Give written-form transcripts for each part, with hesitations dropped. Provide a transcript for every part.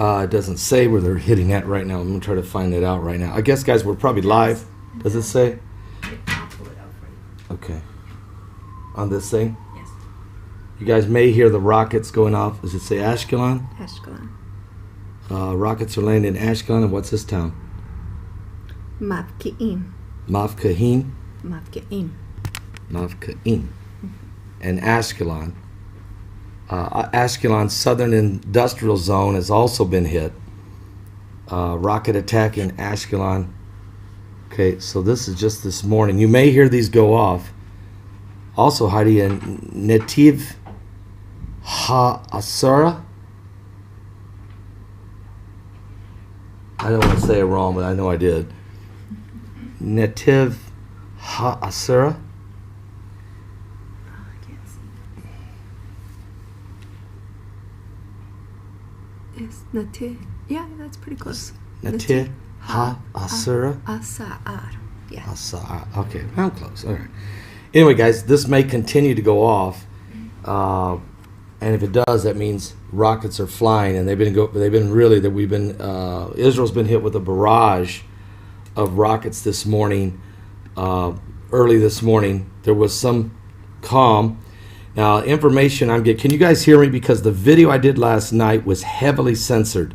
It doesn't say where they're hitting at right now. I'm going to try to find it out right now. I guess, guys, we're probably live. Does it say? I'll pull it out for you. Okay. On this thing? Yes. You guys may hear the rockets going off. Does it say Ashkelon? Ashkelon. Rockets are landing in Ashkelon. And what's this town? Mavki'im. Mavkahim? Mavki'im. Mavkahim. And Ashkelon. Ashkelon's southern industrial zone has also been hit. Rocket attack in Ashkelon. Okay, so this is just this morning. You may hear these go off. Also, Heidi, in Netiv HaAsura. I don't want to say it wrong, but I know I did. Netiv HaAsura. I can't see. Yes, Nati. Yeah, that's pretty close. Netiv HaAsura. Asa'ar. Yeah. Asa'ar. Okay, I'm close. All right. Anyway, guys, this may continue to go off, and if it does, that means rockets are flying, and Israel's been hit with a barrage of rockets this morning. Early this morning, there was some calm. Now, information I'm getting. Can you guys hear me? Because the video I did last night was heavily censored,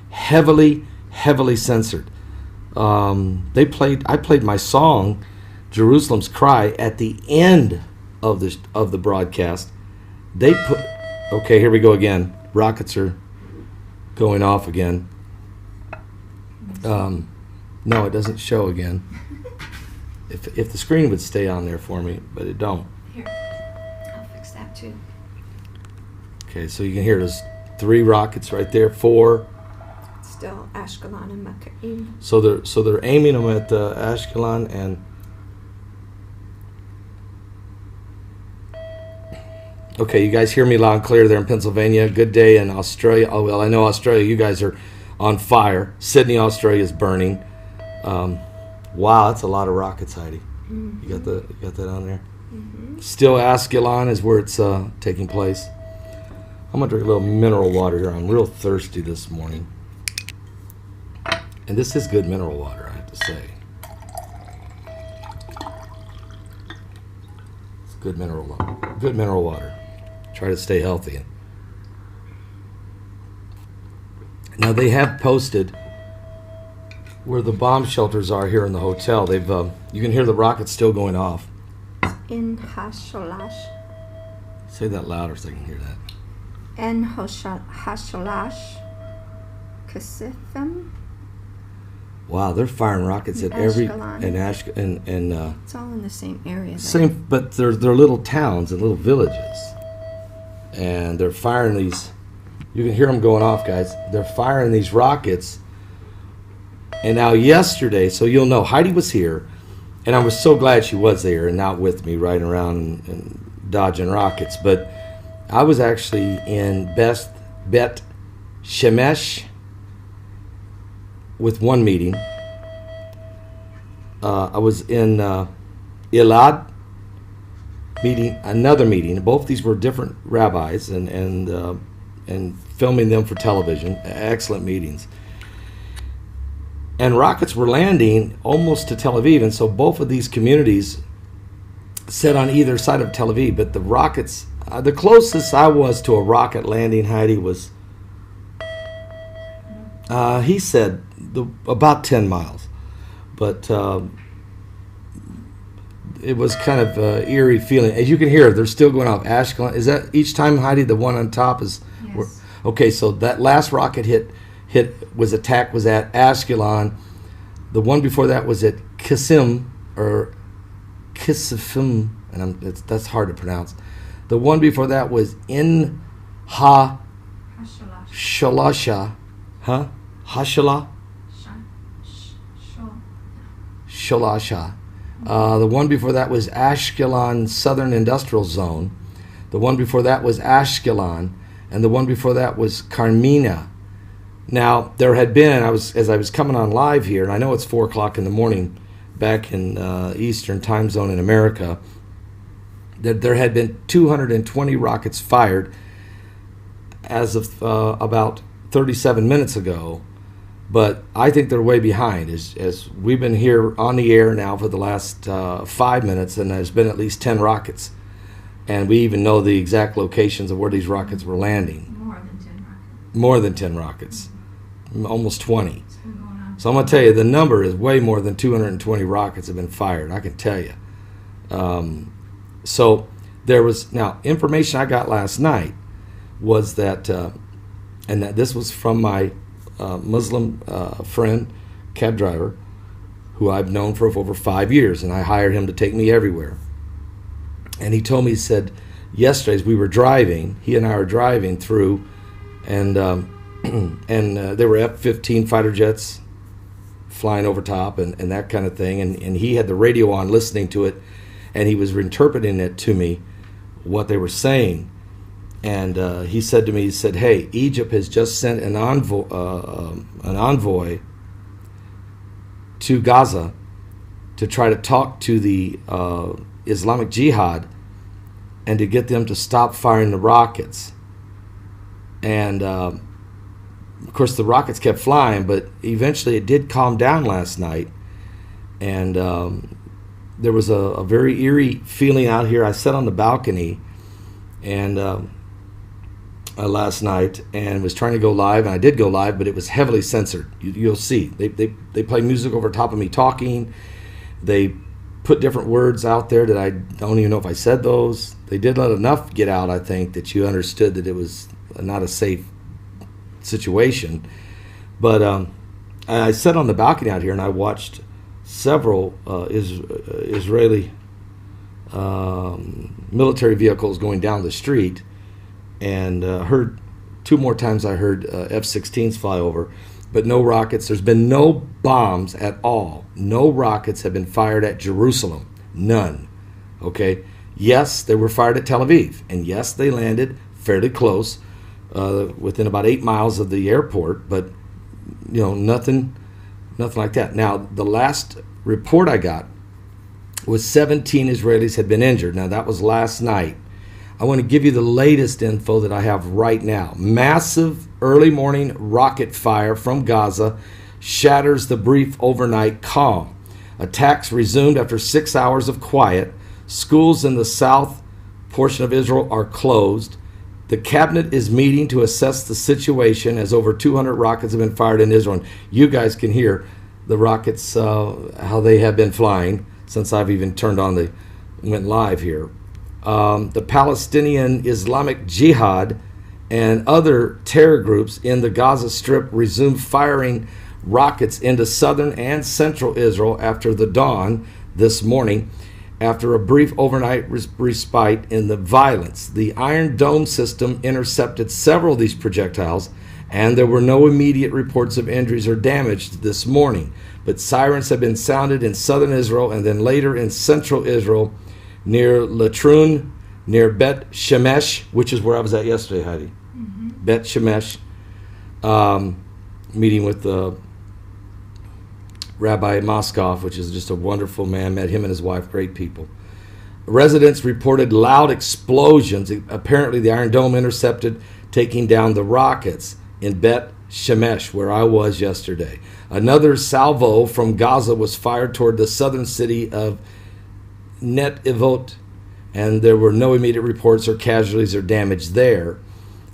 heavily censored. I played my song, Jerusalem's Cry, at the end of the broadcast. They put. Okay, here we go again. Rockets are going off again. No, it doesn't show again. If the screen would stay on there for me, but it don't. Here, I'll fix that too. Okay, so you can hear there's 3 rockets right there, 4. Still Ashkelon and Mavki'im. So they're aiming them at Ashkelon and. Okay, you guys hear me loud and clear there in Pennsylvania. Good day in Australia. Oh, well, I know Australia, you guys are on fire. Sydney, Australia is burning. Wow, that's a lot of rockets, Heidi. Mm-hmm. You got that on there? Mm-hmm. Still Escalation is where it's taking place. I'm going to drink a little mineral water here. I'm real thirsty this morning. And this is good mineral water, I have to say. It's good mineral water. Good mineral water. Try to stay healthy. Now they have posted where the bomb shelters are here in the hotel. They've you can hear the rockets still going off. In Hasholash. Say that louder so I can hear that. En Hasholash. Kasifim. Wow, they're firing rockets at every and It's all in the same area. Same, but they're little towns and little villages, and they're firing these. You can hear them going off, guys. They're firing these rockets. And now yesterday, so you'll know, Heidi was here, and I was so glad she was there and not with me riding around and dodging rockets. But I was actually in Bet Shemesh with one meeting. I was in Elad meeting, another meeting. Both these were different rabbis and filming them for television. Excellent meetings. And rockets were landing almost to Tel Aviv, and so both of these communities sit on either side of Tel Aviv. But the rockets, the closest I was to a rocket landing, Heidi, was he said about 10 miles. But it was kind of eerie feeling. As you can hear, they're still going off. Ashkelon, is that each time, Heidi, the one on top is? Yes. Okay, so that last rocket was at Ashkelon. The one before that was at Kisifim, and that's hard to pronounce. The one before that was in Shalasha, huh? Hashala? Shalasha. The one before that was Ashkelon Southern Industrial Zone. The one before that was Ashkelon, and the one before that was Carmina. Now there had been, as I was coming on live here, and I know it's 4:00 in the morning back in Eastern Time Zone in America, that there had been 220 rockets fired as of about 37 minutes ago, but I think they're way behind. As we've been here on the air now for the last 5 minutes, and there's been at least 10 rockets. And we even know the exact locations of where these rockets were landing. More than 10 rockets. Almost 20. So I'm going to tell you, the number is way more than 220 rockets have been fired. I can tell you. So there was, now, information I got last night was that, and that this was from my Muslim friend, cab driver, who I've known for over 5 years, and I hired him to take me everywhere. And he told me, he said, yesterday as we were driving, he and I were driving through, and there were F-15 fighter jets flying over top and that kind of thing, and he had the radio on listening to it, and he was interpreting it to me, what they were saying. And he said to me, he said, hey, Egypt has just sent an envoy to Gaza to try to talk to the Islamic Jihad and to get them to stop firing the rockets. And of course the rockets kept flying, but eventually it did calm down last night. And there was a very eerie feeling out here. I sat on the balcony and last night and was trying to go live, and I did go live, but it was heavily censored. You'll see. They play music over top of me talking. They put different words out there that I don't even know if I said those. They did let enough get out, I think, that you understood that it was not a safe situation. But I sat on the balcony out here and I watched several Israeli military vehicles going down the street, and heard 2 more times I heard F-16s fly over, but no rockets. There's been no bombs at all. No rockets have been fired at Jerusalem. None. Okay? Yes, they were fired at Tel Aviv, and yes, they landed fairly close, within about 8 miles of the airport, but nothing like that. Now, the last report I got was 17 Israelis had been injured. Now, that was last night. I want to give you the latest info that I have right now. Massive early morning rocket fire from Gaza shatters the brief overnight calm. Attacks resumed after 6 hours of quiet. Schools in the south portion of Israel are closed. The cabinet is meeting to assess the situation as over 200 rockets have been fired in Israel. And you guys can hear the rockets, how they have been flying since I've even went live here. The Palestinian Islamic Jihad and other terror groups in the Gaza Strip resumed firing rockets into southern and central Israel after the dawn this morning. After a brief overnight respite in the violence, the Iron Dome system intercepted several of these projectiles, and there were no immediate reports of injuries or damage this morning. But sirens have been sounded in southern Israel and then later in central Israel near Latrun, near Bet Shemesh, which is where I was at yesterday, Heidi. Mm-hmm. Bet Shemesh, meeting with Rabbi Moskov, which is just a wonderful man. Met him and his wife, great people. Residents reported loud explosions. Apparently, the Iron Dome intercepted taking down the rockets in Bet Shemesh, where I was yesterday. Another salvo from Gaza was fired toward the southern city of Netanyahu, and there were no immediate reports or casualties or damage there.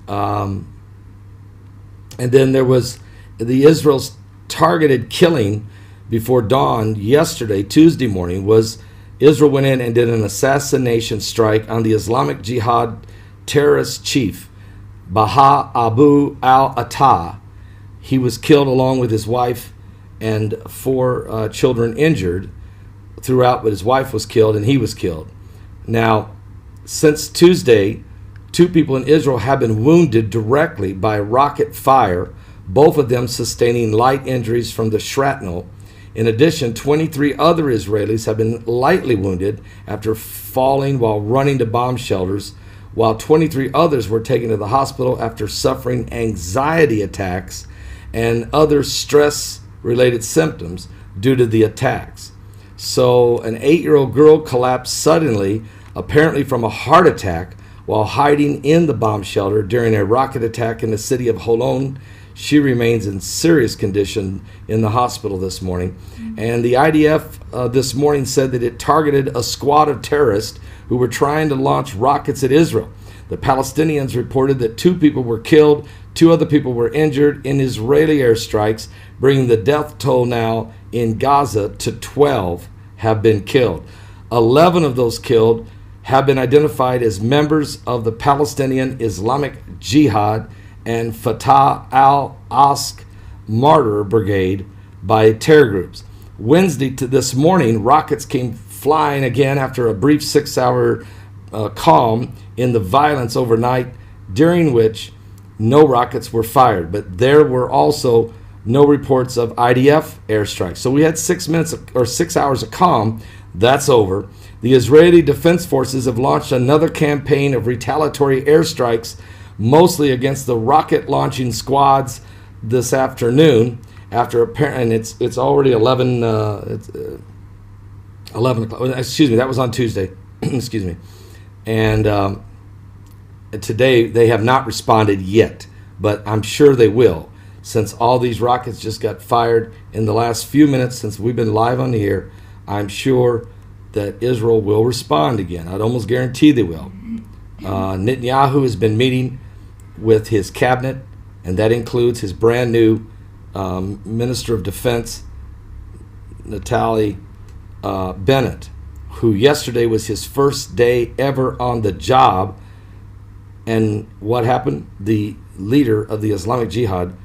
And then there was the Israel's targeted killing before dawn yesterday, Tuesday morning, was Israel went in and did an assassination strike on the Islamic Jihad terrorist chief, Baha Abu al-Attah. He was killed along with his wife and 4 children injured throughout, but his wife was killed and he was killed. Now, since Tuesday, 2 people in Israel have been wounded directly by rocket fire, both of them sustaining light injuries from the shrapnel. In addition, 23 other Israelis have been lightly wounded after falling while running to bomb shelters, while 23 others were taken to the hospital after suffering anxiety attacks and other stress-related symptoms due to the attacks. So an 8-year-old girl collapsed suddenly, apparently from a heart attack, while hiding in the bomb shelter during a rocket attack in the city of Holon She remains in serious condition in the hospital this morning. And the IDF this morning said that it targeted a squad of terrorists who were trying to launch rockets at Israel. The Palestinians reported that 2 people were killed, 2 other people were injured in Israeli airstrikes, bringing the death toll now in Gaza to 12 have been killed. 11 of those killed have been identified as members of the Palestinian Islamic Jihad and Fatah al-Aqsa Martyr Brigade by terror groups. Wednesday to this morning, rockets came flying again after a brief 6-hour calm in the violence overnight, during which no rockets were fired. But there were also no reports of IDF airstrikes. So we had 6 hours of calm. That's over. The Israeli Defense Forces have launched another campaign of retaliatory airstrikes, mostly against the rocket launching squads this afternoon. And it's already 11 o'clock. Excuse me, that was on Tuesday. Excuse me. And today they have not responded yet, but I'm sure they will, since all these rockets just got fired in the last few minutes since we've been live on the air. I'm sure that Israel will respond again. I'd almost guarantee they will. Netanyahu has been meeting with his cabinet, and that includes his brand new Minister of Defense, Naftali Bennett, who yesterday was his first day ever on the job. And what happened? The leader of the Islamic Jihad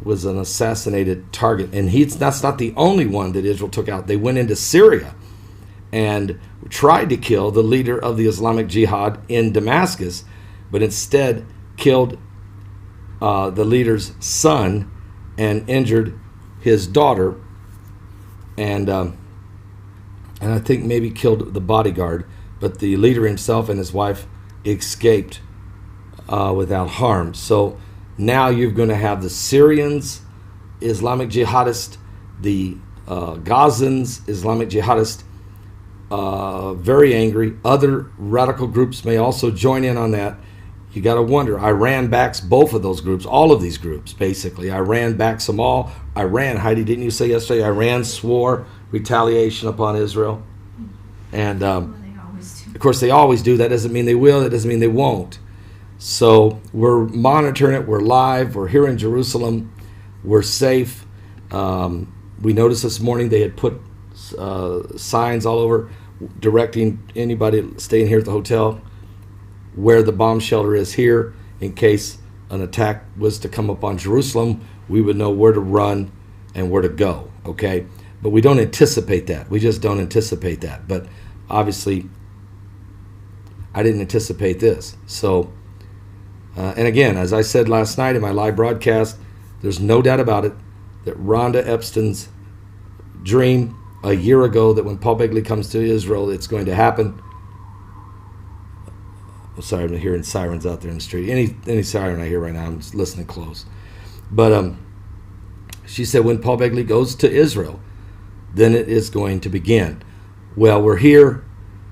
was an assassinated target. And that's not the only one that Israel took out. They went into Syria and tried to kill the leader of the Islamic Jihad in Damascus, but instead killed the leader's son and injured his daughter, and I think maybe killed the bodyguard. But the leader himself and his wife escaped without harm. So now you're going to have the Syrians, Islamic jihadists, the Gazans, Islamic jihadists, very angry. Other radical groups may also join in on that. You got to wonder. Iran backs both of those groups, all of these groups, basically. Iran backs them all. Iran, Heidi, didn't you say yesterday, Iran swore retaliation upon Israel? And, of course, they always do. That doesn't mean they will. That doesn't mean they won't. So we're monitoring it. We're live. We're here in Jerusalem. We're safe. We noticed this morning they had put signs all over directing anybody staying here at the hotel where the bomb shelter is here, in case an attack was to come upon Jerusalem. We would know where to run and where to go, okay? But we don't anticipate that. We just don't anticipate that. But obviously, I didn't anticipate this. So, and again, as I said last night in my live broadcast, there's no doubt about it that Rhonda Epstein's dream a year ago, that when Paul Begley comes to Israel, it's going to happen. I'm sorry, I'm hearing sirens out there in the street. Any siren I hear right now, I'm just listening close. But she said when Paul Begley goes to Israel, then it is going to begin. Well, we're here,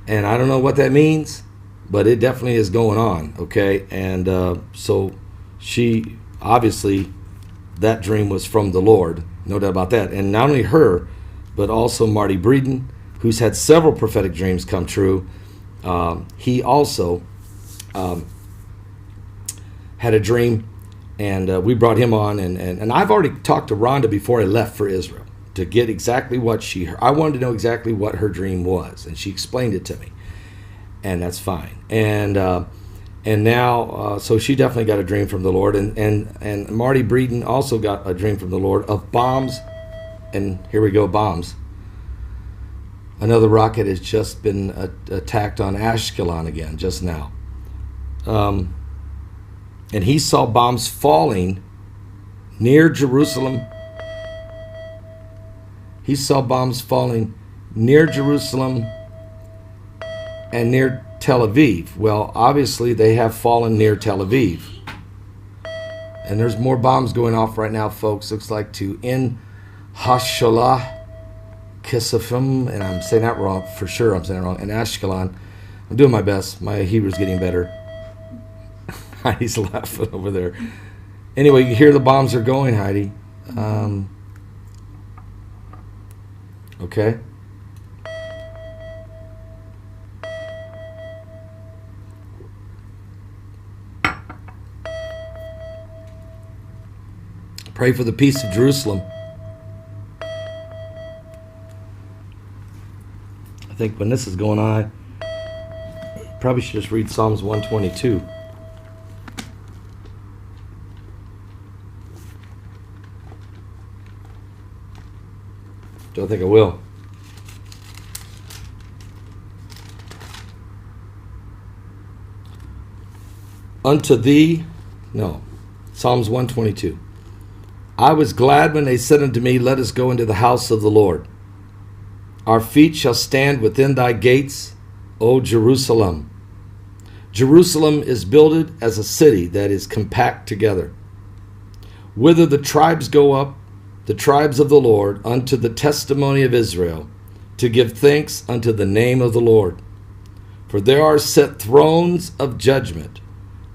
and I don't know what that means, but it definitely is going on, okay? And so she, obviously, that dream was from the Lord, no doubt about that. And not only her, but also Marty Breeden, who's had several prophetic dreams come true. He also had a dream, and we brought him on. And I've already talked to Rhonda before I left for Israel to get exactly what she heard. I wanted to know exactly what her dream was, and she explained it to me. And that's fine. And now, so she definitely got a dream from the Lord. And Marty Breeden also got a dream from the Lord of bombs. And here we go, bombs. Another rocket has just been attacked on Ashkelon again, just now. And he saw bombs falling near Jerusalem. He saw bombs falling near Jerusalem and near Tel Aviv. Well, obviously they have fallen near Tel Aviv. And there's more bombs going off right now, folks. Looks like to Hasholah Kisafim, and I'm saying that wrong for sure. I'm saying it wrong. And Ashkelon. I'm doing my best. My Hebrew's getting better. He's laughing over there. Anyway, you hear the bombs are going, Heidi. Okay. Pray for the peace of Jerusalem. I think when this is going on, I probably should just read Psalms 122. Don't think I will. Unto thee, no, Psalms 122. I was glad when they said unto me, let us go into the house of the Lord. Our feet shall stand within thy gates, O Jerusalem. Jerusalem is builded as a city that is compact together. Whither the tribes go up, the tribes of the Lord, unto the testimony of Israel, to give thanks unto the name of the Lord. For there are set thrones of judgment,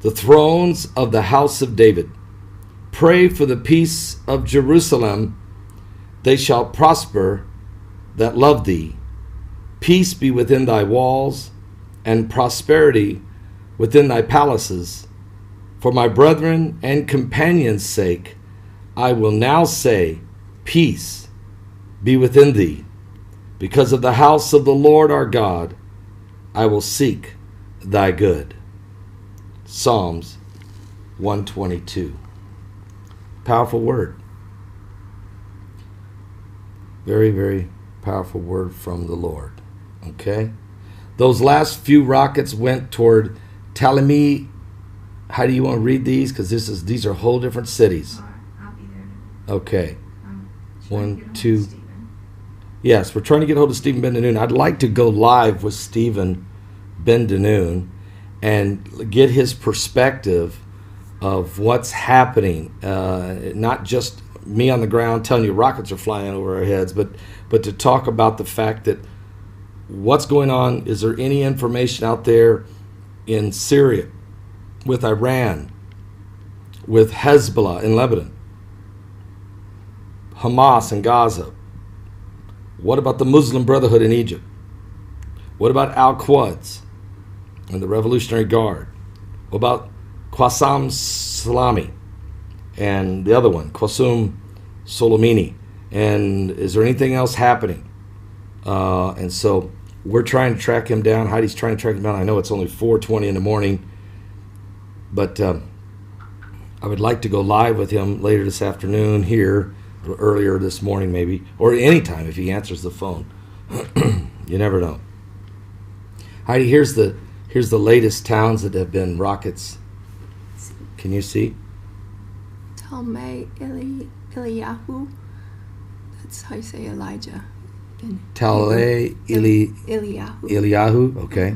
the thrones of the house of David. Pray for the peace of Jerusalem. They shall prosper that love thee. Peace be within thy walls, and prosperity within thy palaces. For my brethren and companions' sake, I will now say, peace be within thee. Because of the house of the Lord our God, I will seek thy good. Psalms 122. Powerful word. Very, very powerful word from the Lord. Okay? Those last few rockets went toward Talimi. How do you want to read these? Because these are whole different cities. I'll be there. Okay. 1, 2. Yes, we're trying to get hold of Stephen Ben-Danoon. I'd like to go live with Stephen Ben-Danoon and get his perspective of what's happening. Not just me on the ground telling you rockets are flying over our heads, but to talk about the fact that what's going on. Is there any information out there in Syria, with Iran, with Hezbollah in Lebanon, Hamas in Gaza? What about the Muslim Brotherhood in Egypt? What about Al-Quds and the Revolutionary Guard? What about Qassam Salami and the other one, Qasem Soleimani? And is there anything else happening? And so we're trying to track him down. Heidi's trying to track him down. I know it's only 4:20 in the morning, but I would like to go live with him later this afternoon here, or earlier this morning maybe, or anytime if he answers the phone. You never know. Heidi, here's the latest towns that have been rockets. Can you see? Talmai Eliyahu. That's how you say Elijah. Talmai Eliyahu. Okay.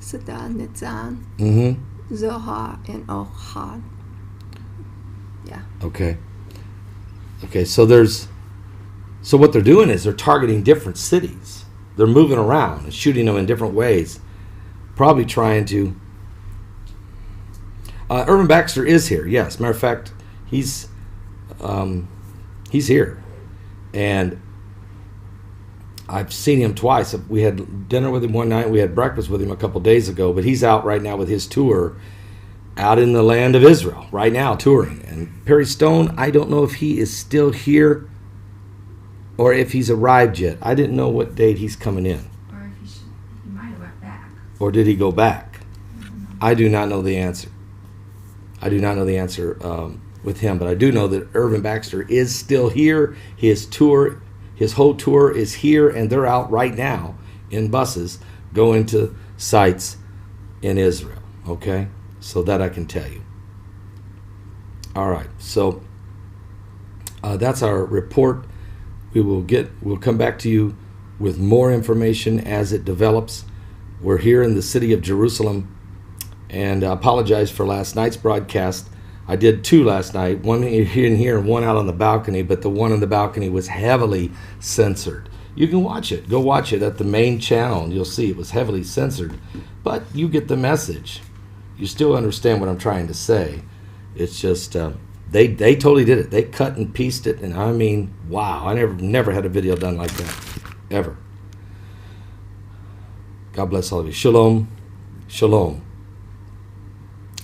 Sadan Nitzan. Mm-hmm. Zohar and Ohad. Yeah. Okay. Okay. So what they're doing is they're targeting different cities. They're moving around and shooting them in different ways. Probably trying to. Irvin Baxter is here. Yes. Matter of fact, he's here, and I've seen him twice. We had dinner with him one night. We had breakfast with him a couple days ago. But he's out right now with his tour out in the land of Israel right now, touring. And Perry Stone, I don't know if he is still here or if he's arrived yet. I didn't know what date he's coming in. Or if he might have went back. Or did he go back? I do not know the answer. I do not know the answer with him, but I do know that Irvin Baxter is still here. His whole tour is here, and they're out right now in buses going to sites in Israel. Okay? So that I can tell you. All right. So that's our report. We'll come back to you with more information as it develops. We're here in the city of Jerusalem, and I apologize for last night's broadcast. I did two last night, one in here and one out on the balcony, but the one on the balcony was heavily censored. You can watch it. Go watch it at the main channel, and you'll see it was heavily censored. But you get the message. You still understand what I'm trying to say. It's just They totally did it. They cut and pieced it, and I mean, wow! I never had a video done like that, ever. God bless all of you. Shalom, shalom,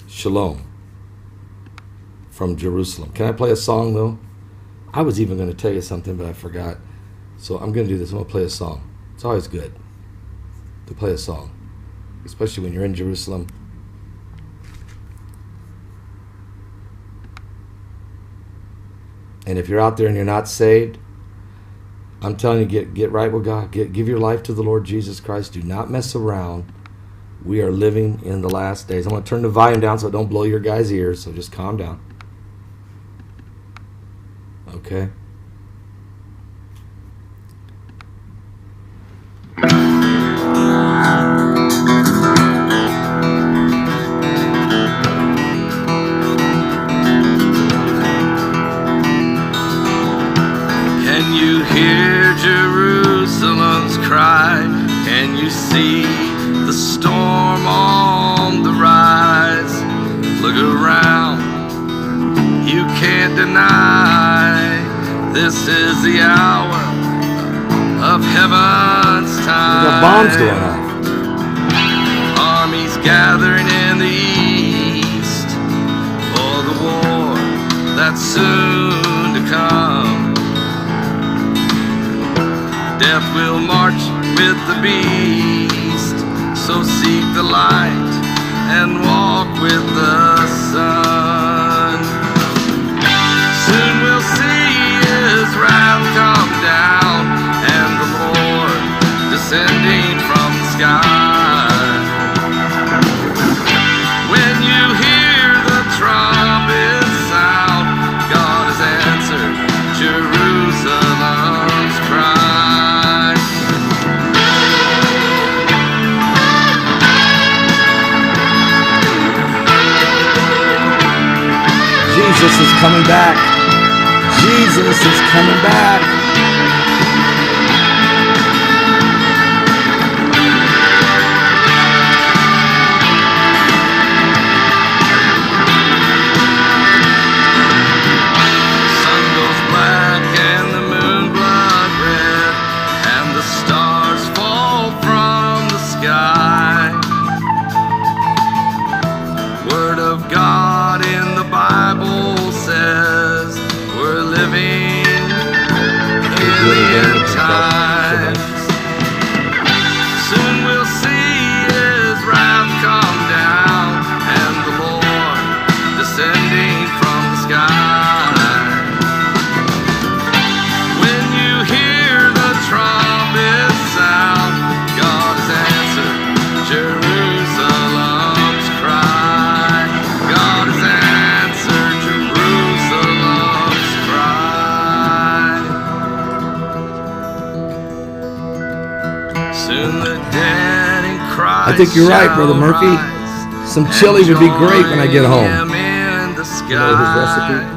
shalom. From Jerusalem. Can I play a song though? I was even going to tell you something, but I forgot. So I'm going to do this. I'm going to play a song. It's always good to play a song, especially when you're in Jerusalem. And if you're out there and you're not saved, I'm telling you, get right with God. Give your life to the Lord Jesus Christ. Do not mess around. We are living in the last days. I'm going to turn the volume down so it don't blow your guys' ears, so just calm down. Okay? Can you hear Jerusalem's cry? Can you see the storm on the rise? Look around, you can't deny this is the hour of heaven's time. We got bombs going off. Armies gathering in the east for the war that's soon to come. Death will march with the beast, so seek the light and walk with the sun. Soon we'll see his wrath come down and the Lord descending from the sky. When you hear the trumpet sound, God has answered Jerusalem's cry. Jesus is coming back. Jesus is coming back. Sun goes black and the moon blood red, and the stars fall from the sky. Word of God in the Bible says we're living in the end times. Soon we'll see his wrath come down and the Lord descending from the sky. When you hear the trumpet sound, God has answered Jerusalem's cry. God has answered Jerusalem's cry. Soon the dead in Christ I think you're right, Brother shall Murphy. rise, Some chili would be great when I get join home. him in the You know his recipe? sky.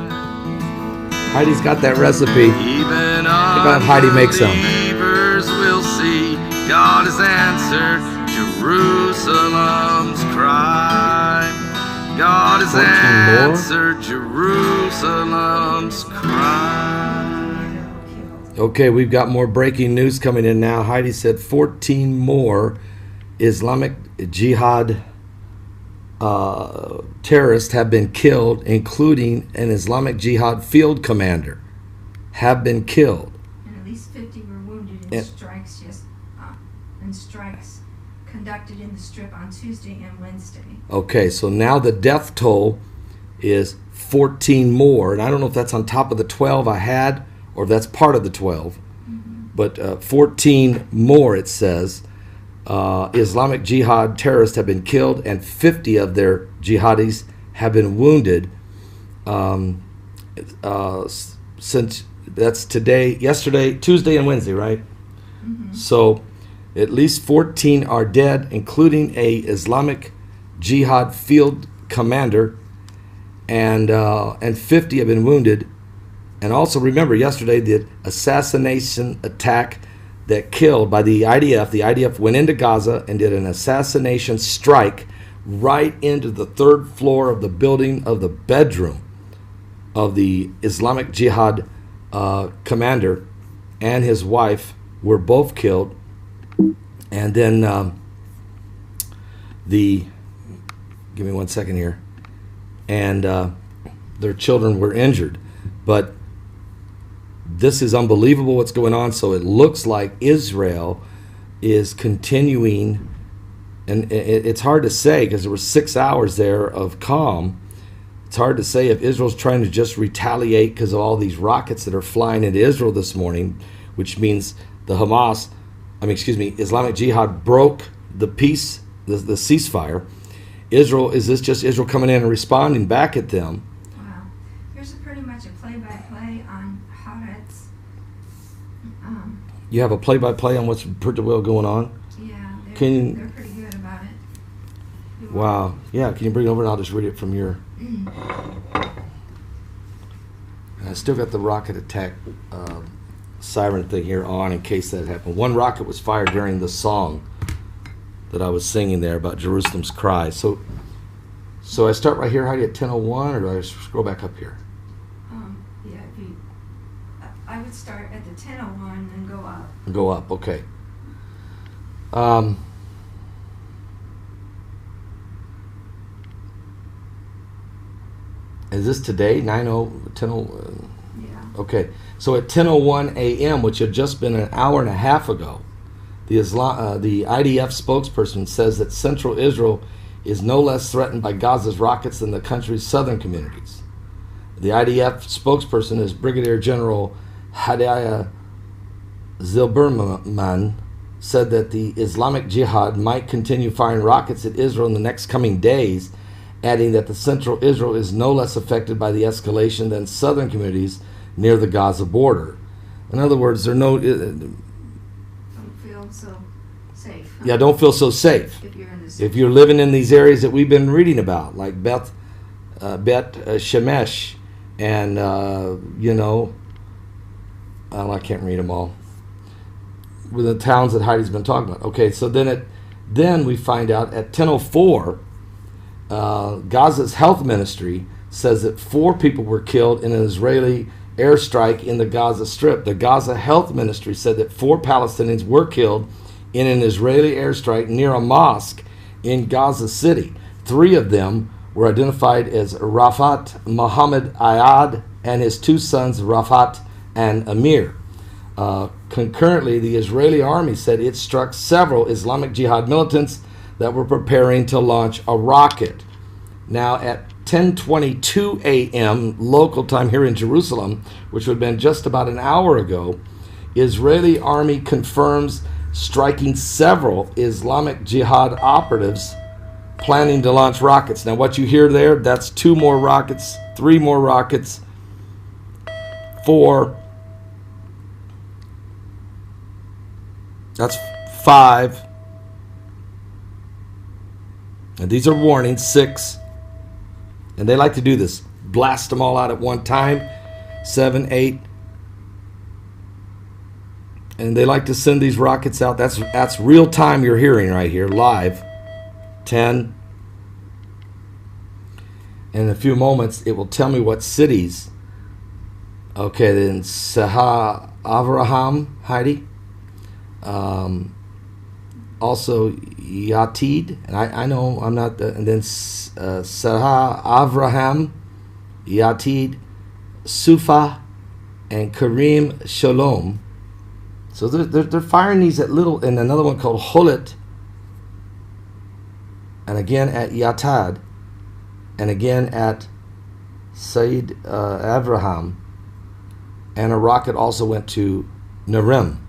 Heidi's got that recipe. Even have Heidi make some. unbelievers will see God has answered Jerusalem's cry. God has 14 more? answered Jerusalem's cry. Okay, we've got more breaking news coming in now. Heidi said 14 more Islamic Jihad terrorists have been killed, including an Islamic Jihad field commander, have been killed. And at least 50 were wounded in And- strikes conducted in the Strip on Tuesday and Wednesday. Okay, so now the death toll is 14 more, and I don't know if that's on top of the 12 I had or if that's part of the 12, but 14 more, it says. Islamic Jihad terrorists have been killed and 50 of their jihadis have been wounded since that's yesterday, Tuesday and Wednesday, right? So at least 14 are dead, including a Islamic Jihad field commander, and 50 have been wounded. And also remember yesterday the assassination attack that killed by the IDF. The IDF went into Gaza and did an assassination strike right into the third floor of the building of the bedroom of the Islamic Jihad commander and his wife were both killed. And then give me 1 second here, and their children were injured. But this is unbelievable what's going on. So it looks like Israel is continuing, and it's hard to say because there were 6 hours there of calm. It's hard to say if Israel's trying to just retaliate because of all these rockets that are flying into Israel this morning, which means the Islamic Jihad broke the peace, the ceasefire. Is this just Israel coming in and responding back at them? Wow. Here's pretty much a play-by-play on Haaretz. You have a play-by-play on what's pretty well going on? Yeah, they're pretty good about it. Wow. Yeah, can you bring it over and I'll just read it from your... I still got the rocket attack siren thing here on in case that happened. 1 rocket was fired during the song that I was singing there about Jerusalem's cry. So I start right here, Heidi, at 10:01, or do I scroll back up here? Yeah, I would start at the 10:01 and go up. Go up, okay. Is this today? 9:10? Yeah. Okay. So at 10:01 a.m., which had just been an hour and a half ago, the IDF spokesperson says that central Israel is no less threatened by Gaza's rockets than the country's southern communities. The IDF spokesperson is Brigadier General Hadaya Zilberman, said that the Islamic Jihad might continue firing rockets at Israel in the next coming days, adding that the central Israel is no less affected by the escalation than southern communities near the Gaza border. In other words, Don't feel so safe. Huh? Yeah, don't feel so safe. If you're in this. If you're living in these areas that we've been reading about, like Bet Shemesh, and I can't read them all. With the towns that Heidi's been talking about. Okay, so then we find out at 10:04, Gaza's health ministry says that 4 people were killed in an Israeli airstrike in the Gaza Strip. The Gaza health ministry said that 4 Palestinians were killed in an Israeli airstrike near a mosque in Gaza City. 3 of them were identified as Rafat Mohammed Ayad and his 2 sons, Rafat and Amir. Concurrently, the Israeli army said it struck several Islamic Jihad militants that were preparing to launch a rocket. Now, at 10:22 a.m. local time here in Jerusalem, which would have been just about an hour ago, Israeli army confirms striking several Islamic Jihad operatives planning to launch rockets. Now, what you hear there, that's 2 more rockets, 3 more rockets, 4. That's 5. And these are warnings, 6. And they like to do this. Blast them all out at one time. 7, 8. And they like to send these rockets out. That's real time you're hearing right here, live. 10. In a few moments, it will tell me what cities. Okay, then Saha Avraham, Heidi. Also Yatid, and I know I'm not, and then Saha Avraham, Yatid, Sufa, and Karim Shalom. So they're firing these at little, and another one called Holit, and again at Yatad, and again at Said Avraham, and a rocket also went to Narim.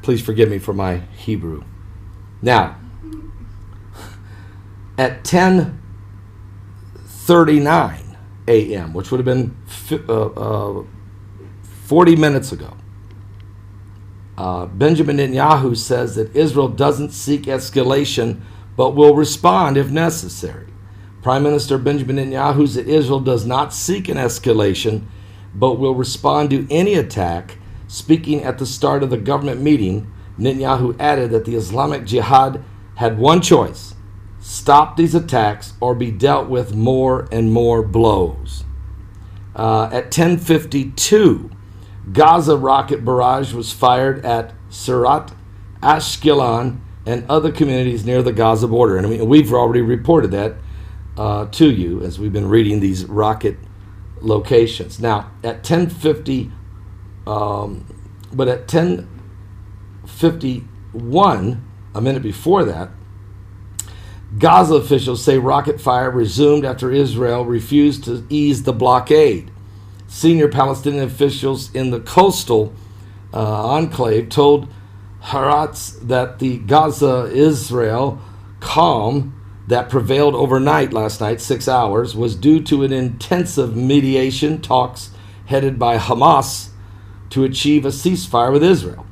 Please forgive me for my Hebrew. Now, at 10:39 a.m., which would have been 40 minutes ago, Benjamin Netanyahu says that Israel doesn't seek escalation, but will respond if necessary. Prime Minister Benjamin Netanyahu said Israel does not seek an escalation, but will respond to any attack. Speaking at the start of the government meeting, Netanyahu added that the Islamic Jihad had one choice: stop these attacks or be dealt with more and more blows. At 10:52, Gaza rocket barrage was fired at Surat, Ashkelon, and other communities near the Gaza border. And I mean, we've already reported that to you as we've been reading these rocket locations. Now, at 10:50, but at 10:51, a minute before that, Gaza officials say rocket fire resumed after Israel refused to ease the blockade. Senior Palestinian officials in the coastal enclave told Haaretz that the Gaza-Israel calm that prevailed overnight last night, 6 hours, was due to an intensive mediation talks headed by Hamas to achieve a ceasefire with Israel.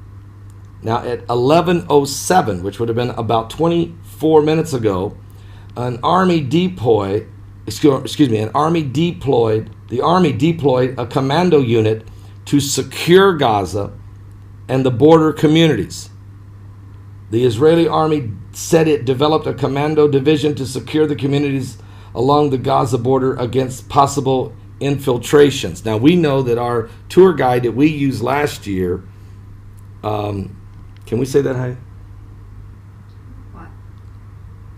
Now at 11:07, which would have been about 24 minutes ago, the army deployed a commando unit to secure Gaza and the border communities. The Israeli army said it developed a commando division to secure the communities along the Gaza border against possible infiltrations. Now, we know that our tour guide that we used last year, can we say that, Heidi? What?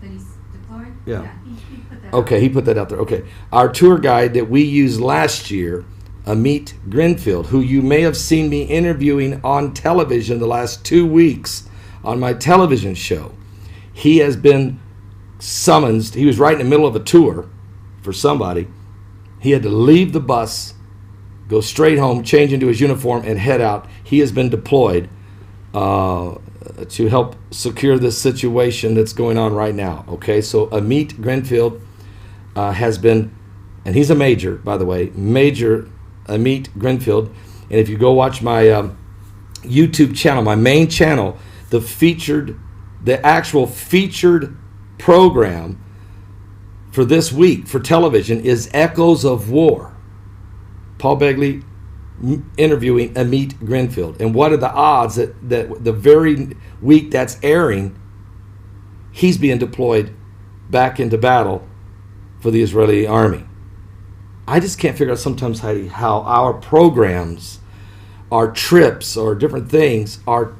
That he's deployed? Yeah. He put that Okay, out. he put that out there. Okay. Our tour guide that we used last year, Amit Grinfield, who you may have seen me interviewing on television the last 2 weeks on my television show. He has been summoned. He was right in the middle of a tour for somebody. He had to leave the bus, go straight home, change into his uniform, and head out. He has been deployed to help secure this situation that's going on right now. Okay, so Amit Grinfield has been, and he's a major, by the way, Major Amit Grinfield. And if you go watch my YouTube channel, my main channel, the actual featured program for this week for television is Echoes of War. Paul Begley interviewing Amit Grinfield. And what are the odds that the very week that's airing, he's being deployed back into battle for the Israeli army? I just can't figure out sometimes, Heidi, how our programs, our trips, or different things are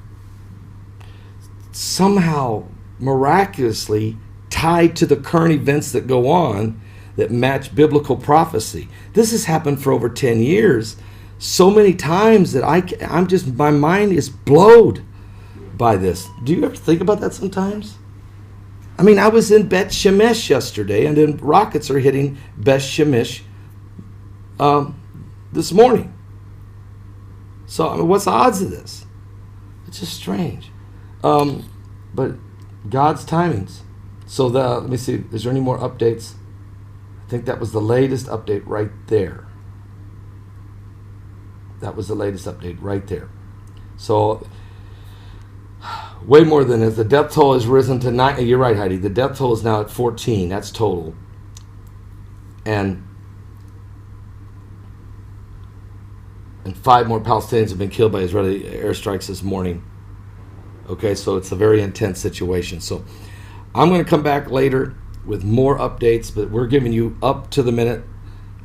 somehow miraculously tied to the current events that go on that match biblical prophecy. This has happened for over 10 years, so many times that I'm just, my mind is blowed by this. Do you ever think about that sometimes? I mean, I was in Bet Shemesh yesterday, and then rockets are hitting Bet Shemesh this morning. So, I mean, what's the odds of this? It's just strange. But God's timings. So let me see, is there any more updates? I think that was the latest update right there. That was the latest update right there. So way more than this. The death toll has risen to 9. You're right, Heidi. The death toll is now at 14. That's total. And 5 more Palestinians have been killed by Israeli airstrikes this morning. Okay, so it's a very intense situation. So I'm going to come back later with more updates, but we're giving you up to the minute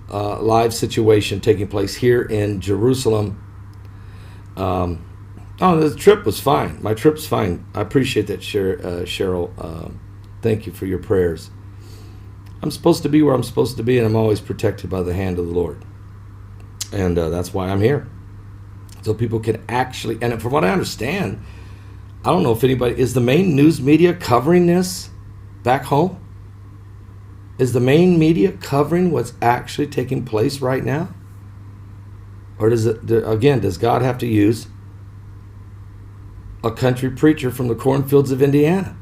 live situation taking place here in Jerusalem. The trip was fine. My trip's fine. I appreciate that, Cheryl. Thank you for your prayers. I'm supposed to be where I'm supposed to be, and I'm always protected by the hand of the Lord. And that's why I'm here. So people can actually, and from what I understand, I don't know if anybody, is the main news media covering this back home? Is the main media covering what's actually taking place right now? Or does God have to use a country preacher from the cornfields of Indiana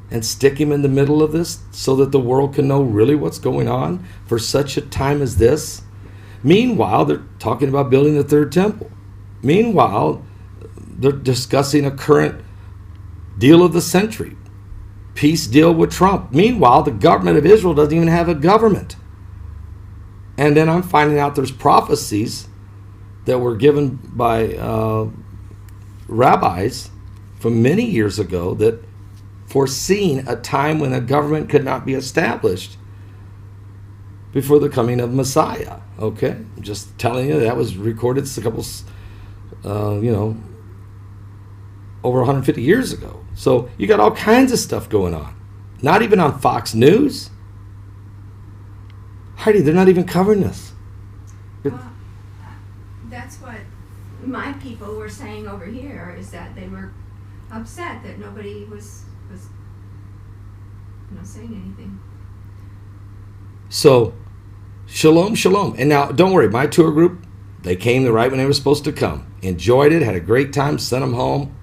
and stick him in the middle of this so that the world can know really what's going on for such a time as this? Meanwhile, they're talking about building the third temple. Meanwhile, they're discussing a current deal of the century, peace deal with Trump. Meanwhile, the government of Israel doesn't even have a government. And then I'm finding out there's prophecies that were given by rabbis from many years ago that foreseeing a time when a government could not be established. before the coming of Messiah. Okay, I'm just telling you that was recorded a couple, over 150 years ago. So you got all kinds of stuff going on. Not even on Fox News. Heidi, they're not even covering this. Well, that's what my people were saying over here, is that they were upset that nobody was saying anything. So, shalom, shalom. And now, don't worry, my tour group, they came right when they were supposed to come. Enjoyed it, had a great time, sent them home.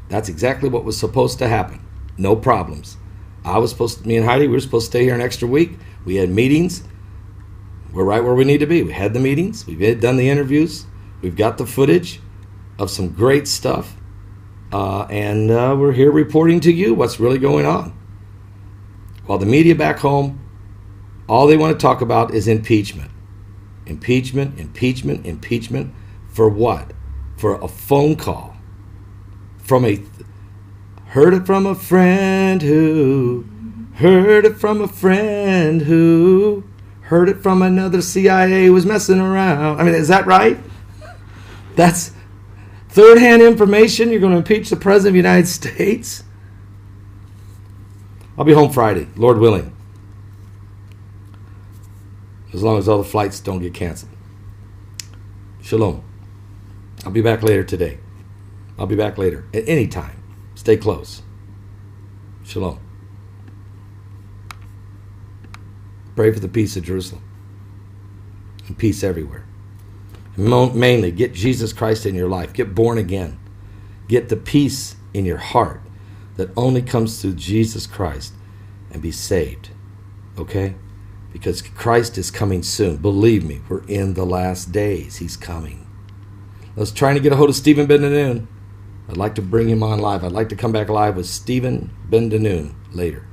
That's exactly what was supposed to happen. No problems. Me and Heidi, we were supposed to stay here an extra week. We had meetings. We're right where we need to be. We had the meetings. We've done the interviews. We've got the footage of some great stuff. And we're here reporting to you what's really going on. While the media back home, all they want to talk about is impeachment. Impeachment, impeachment, impeachment. For what? For a phone call. Heard it from a friend who heard it from a friend who heard it from another CIA who was messing around. I mean, is that right? That's third-hand information. You're going to impeach the President of the United States? I'll be home Friday, Lord willing. As long as all the flights don't get canceled. Shalom. I'll be back later today. I'll be back later at any time. Stay close. Shalom. Pray for the peace of Jerusalem. And peace everywhere. And mainly, get Jesus Christ in your life. Get born again. Get the peace in your heart that only comes through Jesus Christ, and be saved. Okay? Because Christ is coming soon. Believe me, we're in the last days. He's coming. I was trying to get a hold of Stephen Ben-Danoon. I'd like to bring him on live. I'd like to come back live with Stephen Ben-Danoon later.